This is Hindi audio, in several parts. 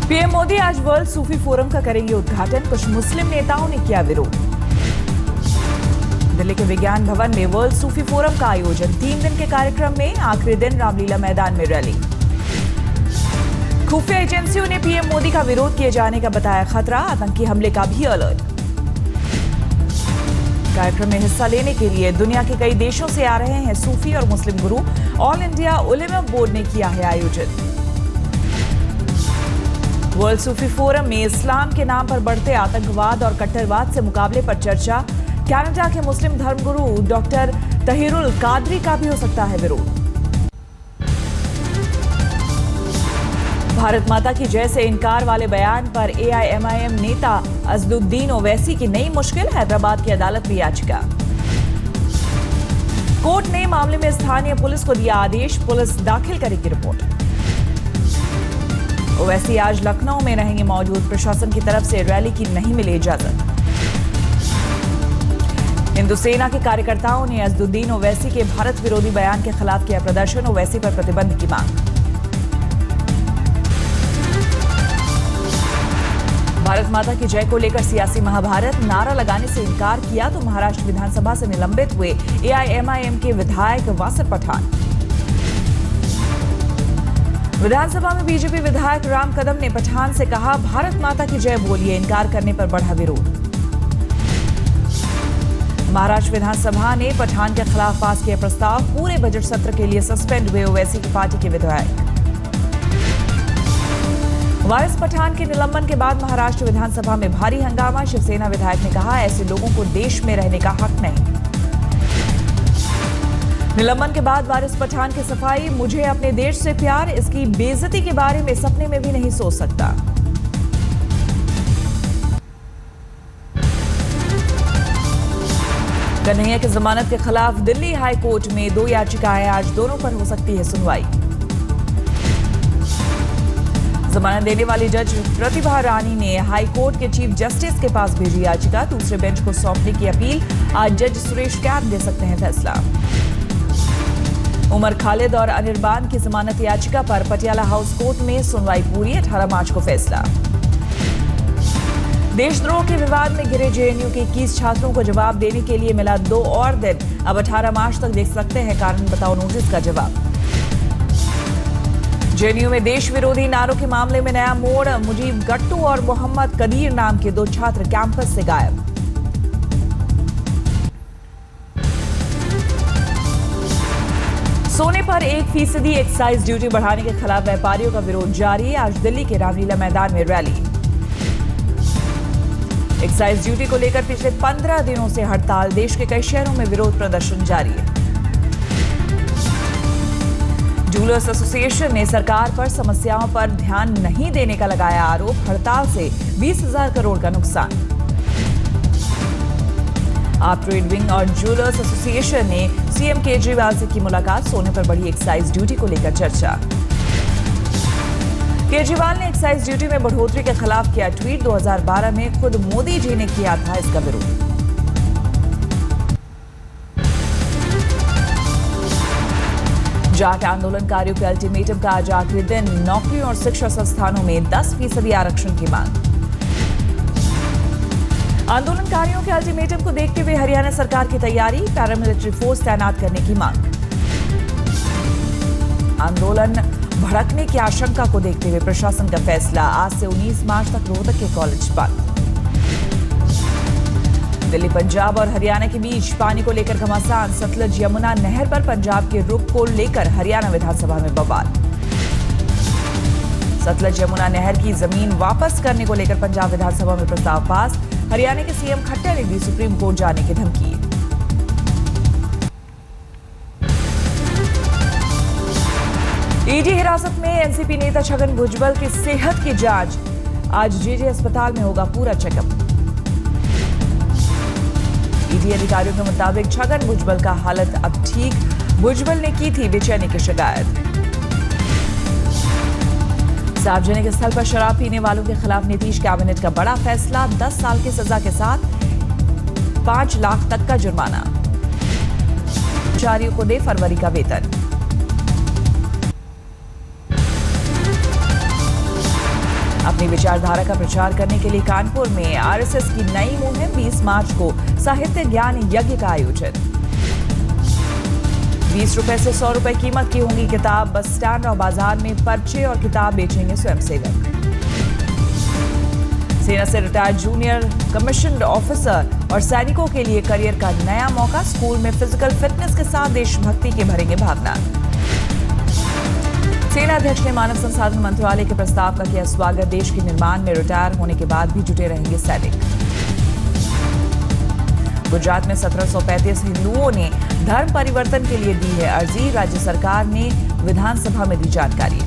पीएम मोदी आज वर्ल्ड सूफी फोरम का करेंगे उद्घाटन। कुछ मुस्लिम नेताओं ने किया विरोध। दिल्ली के विज्ञान भवन में वर्ल्ड सूफी फोरम का आयोजन। 3 दिन के कार्यक्रम में आखिरी दिन रामलीला मैदान में रैली। खुफिया एजेंसियों ने पीएम मोदी का विरोध किए जाने का बताया खतरा। आतंकी हमले का भी अलर्ट। कार्यक्रम में हिस्सा लेने के लिए दुनिया के कई देशों से आ रहे हैं सूफी और मुस्लिम गुरु। ऑल इंडिया उलेमा बोर्ड ने किया है आयोजन। वर्ल्ड सूफी फोरम में इस्लाम के नाम पर बढ़ते आतंकवाद और कट्टरवाद से मुकाबले पर चर्चा। कनाडा के मुस्लिम धर्मगुरु डॉक्टर तहीरुल कादरी का भी हो सकता है विरोध। भारत माता की जय से इनकार वाले बयान पर एआईएमआईएम नेता असदुद्दीन ओवैसी की नई मुश्किल। हैदराबाद की अदालत में याचिका। कोर्ट ने मामले में स्थानीय पुलिस को दिया आदेश। पुलिस दाखिल करेगी रिपोर्ट। ओवैसी आज लखनऊ में रहेंगे मौजूद। प्रशासन की तरफ से रैली की नहीं मिली इजाजत। हिंदू सेना के कार्यकर्ताओं ने असदुद्दीन ओवैसी के भारत विरोधी बयान के खिलाफ किया प्रदर्शन। ओवैसी पर प्रतिबंध की मांग। भारत माता की जय को लेकर सियासी महाभारत। नारा लगाने से इनकार किया तो महाराष्ट्र विधानसभा से निलंबित हुए एआईएमआईएम के विधायक वासिर पठान। विधानसभा में बीजेपी विधायक राम कदम ने पठान से कहा, भारत माता की जय बोलिए। इनकार करने पर बढ़ा विरोध। महाराष्ट्र विधानसभा ने पठान के खिलाफ पास किया प्रस्ताव। पूरे बजट सत्र के लिए सस्पेंड हुए ओवैसी की पार्टी के विधायक। वारिस पठान के निलंबन के बाद महाराष्ट्र विधानसभा में भारी हंगामा। शिवसेना विधायक ने कहा, ऐसे लोगों को देश में रहने का हक नहीं। निलंबन के बाद वारिस पठान की सफाई। मुझे अपने देश से प्यार, इसकी बेइज्जती के बारे में सपने में भी नहीं सोच सकता। कन्हैया की जमानत के खिलाफ दिल्ली हाई कोर्ट में 2 याचिकाएं। आज दोनों पर हो सकती है सुनवाई। जमानत देने वाली जज प्रतिभा रानी ने हाई कोर्ट के चीफ जस्टिस के पास भेजी याचिका। दूसरे बेंच को सौंपने की अपील। आज जज सुरेश कैद दे सकते हैं फैसला। उमर खालिद और अनिर्बान की जमानत याचिका पर पटियाला हाउस कोर्ट में सुनवाई पूरी। 18 मार्च को फैसला। देशद्रोह के विवाद में घिरे जेएनयू के 21 छात्रों को जवाब देने के लिए मिला 2 और दिन। अब 18 मार्च तक देख सकते हैं कारण बताओ नोटिस का जवाब। जेएनयू में देश विरोधी नारों के मामले में नया मोड़। मुजीब गट्टू और मोहम्मद कदीर नाम के 2 छात्र कैंपस से गायब। सोने पर 1% एक्साइज ड्यूटी बढ़ाने के खिलाफ व्यापारियों का विरोध जारी। आज दिल्ली के रामलीला मैदान में रैली। एक्साइज ड्यूटी को लेकर पिछले 15 दिनों से हड़ताल। देश के कई शहरों में विरोध प्रदर्शन जारी है। जूलर्स एसोसिएशन ने सरकार पर समस्याओं पर ध्यान नहीं देने का लगाया आरोप। हड़ताल से 20,000 करोड़ का नुकसान। आप ट्रेड विंग और जूलर्स एसोसिएशन ने सीएम केजरीवाल से की मुलाकात। सोने पर बढ़ी एक्साइज ड्यूटी को लेकर चर्चा। केजरीवाल ने एक्साइज ड्यूटी में बढ़ोतरी के खिलाफ किया ट्वीट। 2012 में खुद मोदी जी ने किया था इसका विरोध। जाट आंदोलनकारियों के अल्टीमेटम का आज आखिरी दिन। नौकरी और शिक्षा संस्थानों में 10% आरक्षण की मांग। आंदोलनकारियों के अल्टीमेटम को देखते हुए हरियाणा सरकार की तैयारी। पैरामिलिट्री फोर्स तैनात करने की मांग। आंदोलन भड़कने की आशंका को देखते हुए प्रशासन का फैसला। आज से 19 मार्च तक रोहतक के कॉलेज बंद। दिल्ली, पंजाब और हरियाणा के बीच पानी को लेकर घमासान। सतलज यमुना नहर पर पंजाब के रुख को लेकर हरियाणा विधानसभा में बवाल। सतलज यमुना नहर की जमीन वापस करने को लेकर पंजाब विधानसभा में प्रस्ताव पास। हरियाणा के सीएम खट्टर ने दी सुप्रीम कोर्ट जाने की धमकी। ईडी हिरासत में एनसीपी नेता छगन भुजबल की सेहत की जांच। आज जेजे अस्पताल में होगा पूरा चेकअप। ईडी अधिकारियों के मुताबिक छगन भुजबल का हालत अब ठीक। भुजबल ने की थी बेचैनी की शिकायत। सार्वजनिक स्थल पर शराब पीने वालों के खिलाफ नीतीश कैबिनेट का बड़ा फैसला। 10 साल की सजा के साथ 5 लाख तक का जुर्माना। कर्मचारियों को दे फरवरी का वेतन। अपनी विचारधारा का प्रचार करने के लिए कानपुर में आरएसएस की नई मुहिम। 20 मार्च को साहित्य ज्ञान यज्ञ का आयोजन। 20 रुपए से 100 रुपए कीमत की होंगी किताब। बस स्टैंड और बाजार में पर्चे और किताब बेचेंगे स्वयंसेवक। सेना से रिटायर्ड जूनियर कमीशन्ड ऑफिसर और सैनिकों के लिए करियर का नया मौका। स्कूल में फिजिकल फिटनेस के साथ देशभक्ति के भरेंगे भावना। सेना अध्यक्ष ने मानव संसाधन मंत्रालय के प्रस्ताव का किया स्वागत। देश के निर्माण में रिटायर होने के बाद भी जुटे रहेंगे सैनिक। गुजरात में 1735 हिंदुओं ने धर्म परिवर्तन के लिए दी है अर्जी। राज्य सरकार ने विधानसभा में दी जानकारी।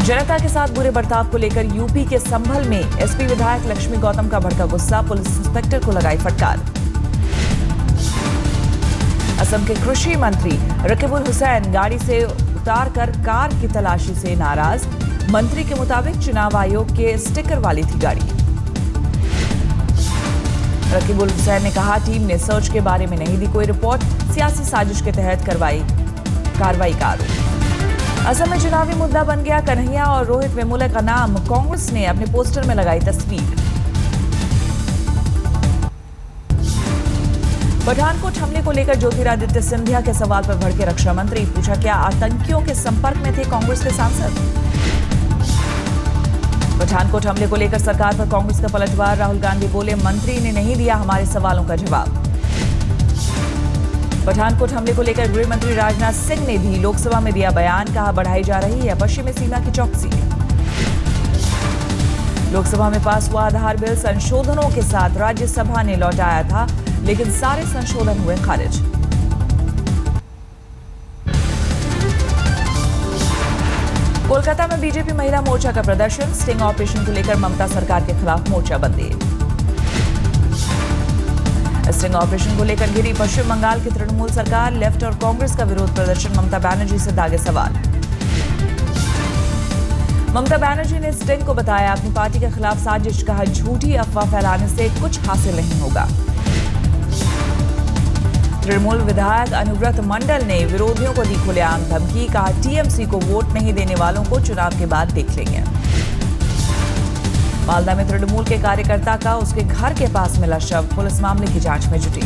जनता के साथ बुरे बर्ताव को लेकर यूपी के संभल में एसपी विधायक लक्ष्मी गौतम का भड़का गुस्सा। पुलिस इंस्पेक्टर को लगाई फटकार। असम के कृषि मंत्री रकीबुल हुसैन गाड़ी से उतारकर कार की तलाशी से नाराज। मंत्री के मुताबिक चुनाव आयोग के स्टिकर वाली थी गाड़ी। रकीबुल हुसैन ने कहा टीम ने सर्च के बारे में नहीं दी कोई रिपोर्ट। सियासी साजिश के तहत कार्रवाई का आरोप। असम में चुनावी मुद्दा बन गया कन्हैया और रोहित वेमुला का नाम। कांग्रेस ने अपने पोस्टर में लगाई तस्वीर। पठानकोट हमले को लेकर ज्योतिरादित्य सिंधिया के सवाल पर भड़के रक्षा मंत्री। पूछा क्या आतंकियों के संपर्क में थे कांग्रेस के सांसद। पठानकोट हमले को लेकर सरकार पर कांग्रेस का पलटवार। राहुल गांधी बोले मंत्री ने नहीं दिया हमारे सवालों का जवाब। पठानकोट हमले को लेकर गृह मंत्री राजनाथ सिंह ने भी लोकसभा में दिया बयान। कहा बढ़ाई जा रही है पश्चिमी सीमा की चौकसी। लोकसभा में पास हुआ आधार बिल संशोधनों के साथ राज्यसभा ने लौटाया था, लेकिन सारे संशोधन हुए खारिज। कोलकाता में बीजेपी महिला मोर्चा का प्रदर्शन। स्टिंग ऑपरेशन को लेकर ममता सरकार के खिलाफ मोर्चाबंदी। स्टिंग ऑपरेशन को लेकर घिरी पश्चिम बंगाल की तृणमूल सरकार। लेफ्ट और कांग्रेस का विरोध प्रदर्शन। ममता बनर्जी से दागे सवाल। ममता बनर्जी ने स्टिंग को बताया अपनी पार्टी के खिलाफ साजिश। कहा झूठी अफवाह फैलाने से कुछ हासिल नहीं होगा। तृणमूल विधायक अनुव्रत मंडल ने विरोधियों को दी खुलेआम धमकी। कहा टीएमसी को वोट नहीं देने वालों को चुनाव के बाद देख लेंगे। मालदा में तृणमूल के कार्यकर्ता का उसके घर के पास मिला शव। पुलिस मामले की जांच में जुटी।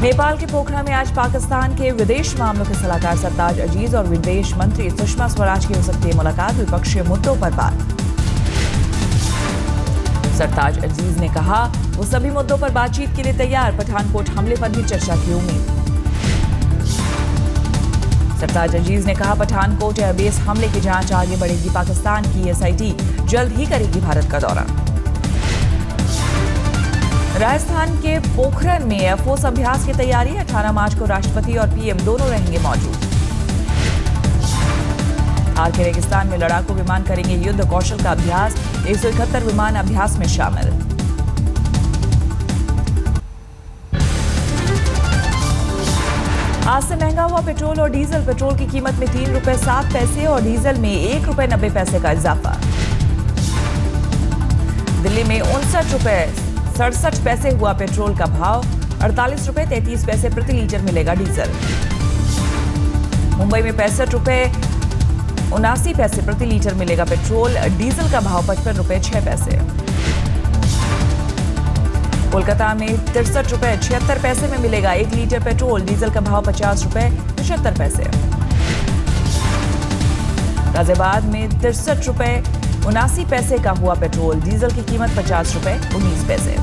नेपाल के पोखरा में आज पाकिस्तान के विदेश मामलों के सलाहकार सरताज अजीज और विदेश मंत्री सुषमा स्वराज की हो सकती है मुलाकात। द्विपक्षीय मुद्दों पर बात। सरताज अजीज ने कहा वो सभी मुद्दों पर बातचीत के लिए तैयार। पठानकोट हमले पर भी चर्चा की उम्मीद। सरताज अजीज ने कहा पठानकोट एयरबेस हमले की जांच आगे बढ़ेगी। पाकिस्तान की एसआईटी जल्द ही करेगी भारत का दौरा। राजस्थान के पोखरन में एयरफोर्स अभ्यास की तैयारी। 18 मार्च को राष्ट्रपति और पीएम दोनों रहेंगे मौजूद। थार के रेगिस्तान में लड़ाकू विमान करेंगे युद्ध कौशल का अभ्यास। 171 विमान अभ्यास में शामिल। आज से महंगा हुआ पेट्रोल और डीजल। पेट्रोल की कीमत में 3 रुपए 7 पैसे और डीजल में 1 रुपए 90 पैसे का इजाफा। दिल्ली में 59 रुपए 67 पैसे हुआ पेट्रोल का भाव। 48 रुपए 33 पैसे प्रति लीटर मिलेगा डीजल। मुंबई में 65 रुपए 79 पैसे प्रति लीटर मिलेगा पेट्रोल। डीजल का भाव 55 रुपए 6 पैसे। कोलकाता में 63 रुपए 76 पैसे में मिलेगा 1 लीटर पेट्रोल। डीजल का भाव 50 रुपए 75 पैसे। गाजियाबाद में 63 रुपए 79 पैसे का हुआ पेट्रोल। डीजल की कीमत 50 रुपए 19 पैसे।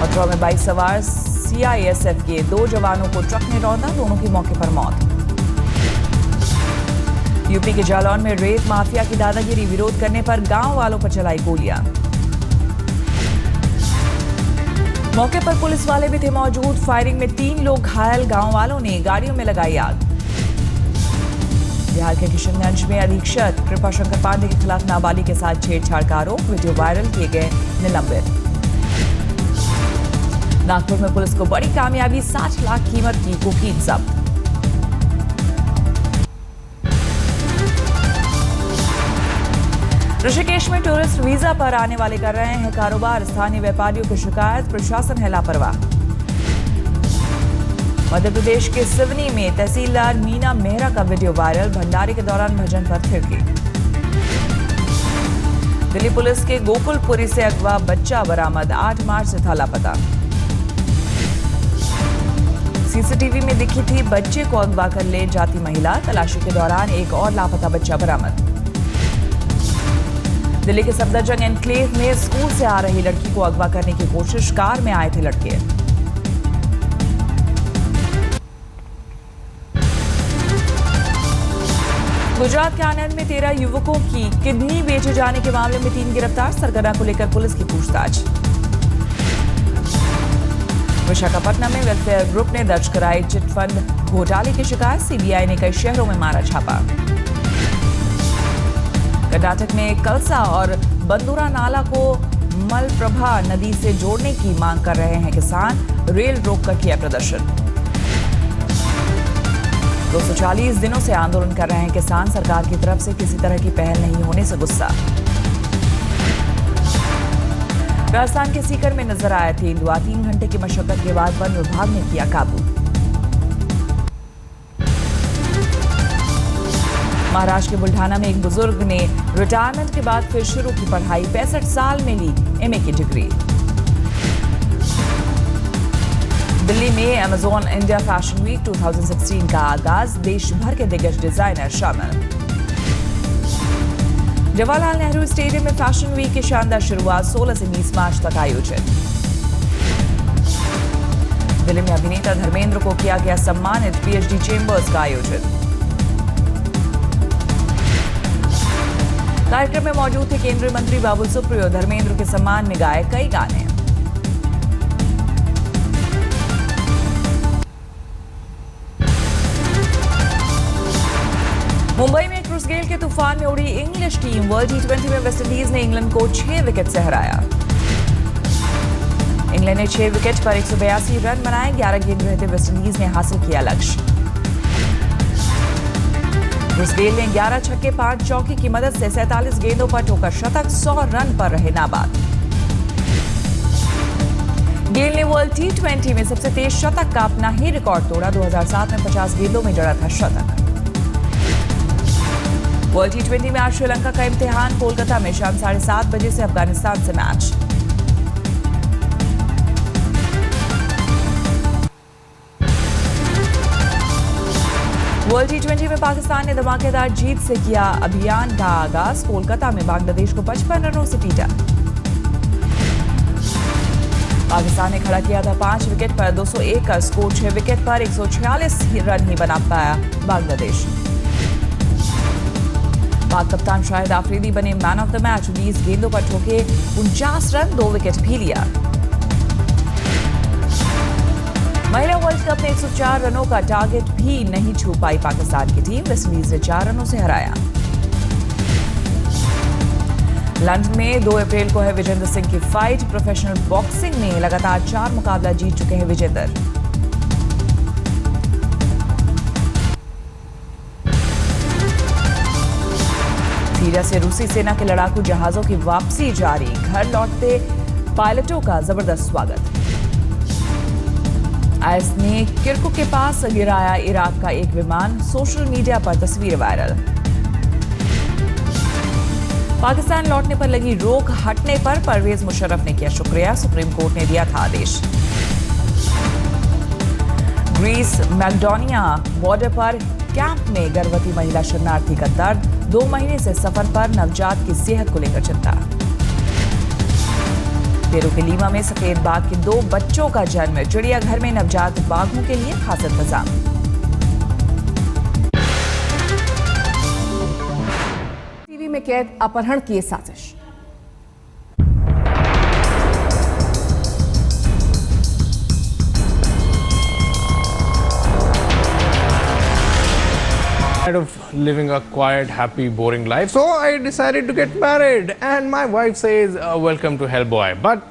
मथुरा में बाइक सवार सीआईएसएफ के 2 जवानों को ट्रक ने रौंदा। दोनों की मौके पर मौत। यूपी के जालौन में रेत माफिया की दादागिरी। विरोध करने पर गांव वालों पर चलाई गोलियां। मौके पर पुलिस वाले भी थे मौजूद। फायरिंग में 3 लोग घायल। गांव वालों ने गाड़ियों में लगाई आग। बिहार के किशनगंज में अधीक्षक कृपाशंकर पांडे के खिलाफ नाबालिग के साथ छेड़छाड़ का आरोप। वीडियो वायरल किए गए निलंबित। नागपुर में पुलिस को बड़ी कामयाबी। 60 लाख कीमत की कोकीन जब्त। ऋषिकेश में टूरिस्ट वीजा पर आने वाले कर रहे हैं कारोबार, स्थानीय व्यापारियों की शिकायत, प्रशासन है लापरवाह। मध्य प्रदेश के सिवनी में तहसीलदार मीना मेहरा का वीडियो वायरल, भंडारे के दौरान भजन पर थिरकी। दिल्ली पुलिस के गोकुलपुरी से अगवा बच्चा बरामद, 8 मार्च से था लापता। सीसीटीवी में दिखी थी बच्चे को अगवा कर ले जाती महिला, तलाशी के दौरान एक और लापता बच्चा बरामद। दिल्ली के सफदरजंग एनक्लेव में स्कूल से आ रही लड़की को अगवा करने की कोशिश, कार में आए थे लड़के। गुजरात के आनंद में 13 युवकों की किडनी बेचे जाने के मामले में 3 गिरफ्तार, सरगना को लेकर पुलिस की पूछताछ। विशाखापट्टनम में वेलफेयर ग्रुप ने दर्ज कराई चिटफंड घोटाले की शिकायत, सीबीआई ने कई शहरों में मारा छापा। कर्नाटक में कलसा और बंदूरा नाला को मलप्रभा नदी से जोड़ने की मांग कर रहे हैं किसान, रेल रोककर किया प्रदर्शन। 240 दिनों से आंदोलन कर रहे हैं किसान, सरकार की तरफ से किसी तरह की पहल नहीं होने से गुस्सा। राजस्थान के सीकर में नजर आया तेंदुआ, 3 घंटे की मशक्कत के बाद वन विभाग ने किया काबू। महाराष्ट्र के बुल्ढाना में एक बुजुर्ग ने रिटायरमेंट के बाद फिर शुरू की पढ़ाई, 65 साल में ली एमए की डिग्री। दिल्ली में अमेजॉन इंडिया फैशन वीक 2016 का आगाज, देश भर के दिग्गज डिजाइनर शामिल। जवाहरलाल नेहरू स्टेडियम में फैशन वीक की शानदार शुरुआत, 16 से 20 मार्च तक आयोजित। दिल्ली में अभिनेता धर्मेंद्र को किया गया सम्मानित, पीएचडी चेंबर्स का आयोजन। कार्यक्रम में मौजूद थे केंद्रीय मंत्री बाबुल सुप्रियो, धर्मेंद्र के सम्मान में गाए कई गाने। मुंबई में क्रिस गेल के तूफान में उड़ी इंग्लिश टीम, वर्ल्ड टी20 में वेस्टइंडीज ने इंग्लैंड को 6 विकेट से हराया। इंग्लैंड ने 6 विकेट पर 182 रन बनाए, 11 गेंद रहते वेस्टइंडीज ने हासिल किया लक्ष्य। क्रिस गेल ने 11 छक्के 5 चौके की मदद से 47 गेंदों पर ठोका शतक, 100 रन पर रहे नाबाद। गेल ने वर्ल्ड टी20 में सबसे तेज शतक का अपना ही रिकॉर्ड तोड़ा, 2007 में 50 गेंदों में जड़ा था शतक। वर्ल्ड टी20 में आज श्रीलंका का इम्तिहान, कोलकाता में शाम 7:30 बजे से अफगानिस्तान से मैच। वर्ल्ड टी20 में पाकिस्तान ने धमाकेदार जीत से किया अभियान का आगाज, कोलकाता में बांग्लादेश को 55 रनों से पीटा। पाकिस्तान ने खड़ा किया था 5 विकेट पर 201 का स्कोर, 6 विकेट पर 146 रन ही बना पाया बांग्लादेश। पाक कप्तान शाहिद आफरीदी बने मैन ऑफ द मैच, 20 गेंदों पर ठोके 49 रन, 2 विकेट भी लिया। महिला वर्ल्ड कप में 104 रनों का टारगेट भी नहीं छू पाई पाकिस्तान की टीम, वेस्टइंडीज ने 4 रनों से हराया। लंदन में 2 अप्रैल को है विजेंदर सिंह की फाइट, प्रोफेशनल बॉक्सिंग में लगातार 4 मुकाबला जीत चुके हैं विजेंदर। सीरिया से रूसी सेना के लड़ाकू जहाजों की वापसी जारी, घर लौटते पायलटों का जबरदस्त स्वागत। आईएस ने किरकुक के पास गिराया इराक का एक विमान, सोशल मीडिया पर तस्वीर वायरल। पाकिस्तान लौटने पर लगी रोक हटने पर परवेज मुशर्रफ ने किया शुक्रिया, सुप्रीम कोर्ट ने दिया था आदेश। ग्रीस मैकडोनिया बॉर्डर पर कैंप में गर्भवती महिला शरणार्थी का दर्द, 2 महीने से सफर पर, नवजात की सेहत को लेकर चिंता। पेरू के लीमा में सफेद बाघ के 2 बच्चों का जन्म, चिड़ियाघर में नवजात बाघों के लिए खास इंतजाम। टीवी में कैद अपहरण की साजिश। Of living a quiet, happy, boring life, so I decided to get married, and my wife says welcome to Hellboy, but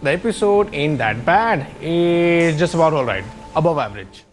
the episode ain't that bad. It's just about all right, above average.